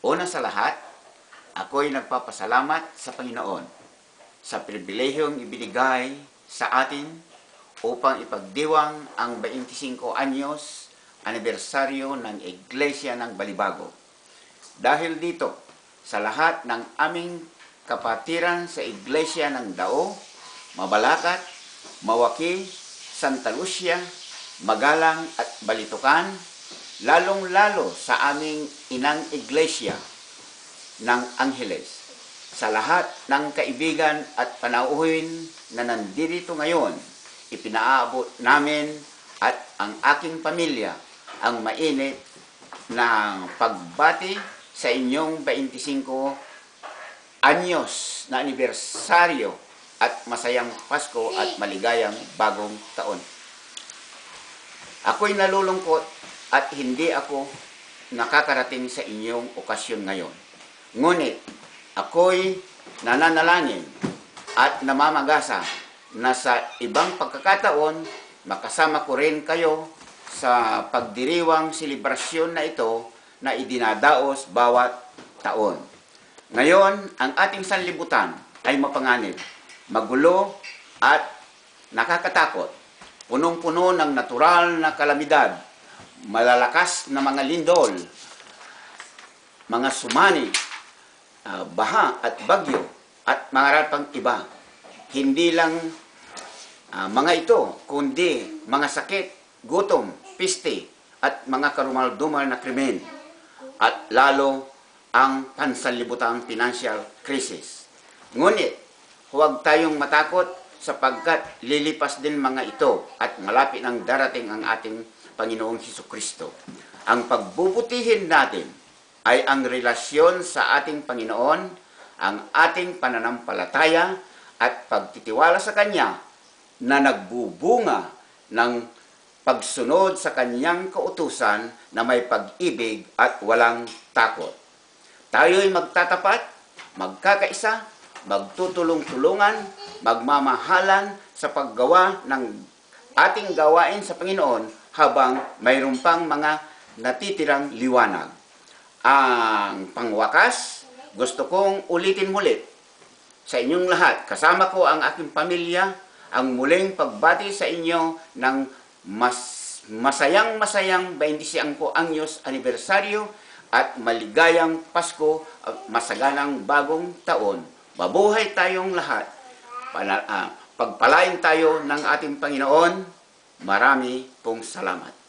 Una sa lahat, ako'y nagpapasalamat sa Panginoon sa pribilehiyong ibinigay sa atin upang ipagdiwang ang 25 anyos anibersaryo ng Iglesia ng Balibago. Dahil dito, sa lahat ng aming kapatiran sa Iglesia ng Dao, Mabalacat, Mawaki, Santa Lucia, Magalang at Balitukan, lalong-lalo sa aming inang Iglesia ng Angeles, sa lahat ng kaibigan at panauhin na nandito ngayon, ipinaabot namin at ang aking pamilya ang mainit ng pagbati sa inyong 25 anyos na anibersaryo at masayang Pasko at maligayang bagong taon. Ako'y nalulungkot at hindi ako nakakarating sa inyong okasyon ngayon. Ngunit ako'y nananalangin at namamagasa na sa ibang pagkakataon makasama ko rin kayo sa pagdiriwang selebrasyon na ito na idinadaos bawat taon. Ngayon, ang ating sanlibutan ay mapanganib, magulo at nakakatakot. Punong-puno ng natural na kalamidad, malalakas na mga lindol, mga sumani, baha at bagyo, at mga pang iba. Hindi lang mga ito, kundi mga sakit, gutom, piste, at mga karumal-dumal na krimen, at lalo ang pansanlibutang financial crisis. Ngunit, huwag tayong matakot sapagkat lilipas din mga ito at malapit nang darating ang ating Panginoong Hesukristo. Ang pagbubutihin natin ay ang relasyon sa ating Panginoon, ang ating pananampalataya at pagtitiwala sa Kanya na nagbubunga ng pagsunod sa Kanyang kautusan na may pag-ibig at walang takot. Tayo'y magtatapat, magkakaisa, magtutulong-tulungan, magmamahalan sa paggawa ng ating gawain sa Panginoon habang mayroon pang mga natitirang liwanag. Ang pangwakas, gusto kong ulitin muli sa inyong lahat. Kasama ko ang aking pamilya, ang muling pagbati sa inyo ng masayang 25 anyos anibersaryo at maligayang Pasko at masaganang bagong taon. Mabuhay tayong lahat. Pagpalain tayo ng ating Panginoon. Marami pong salamat.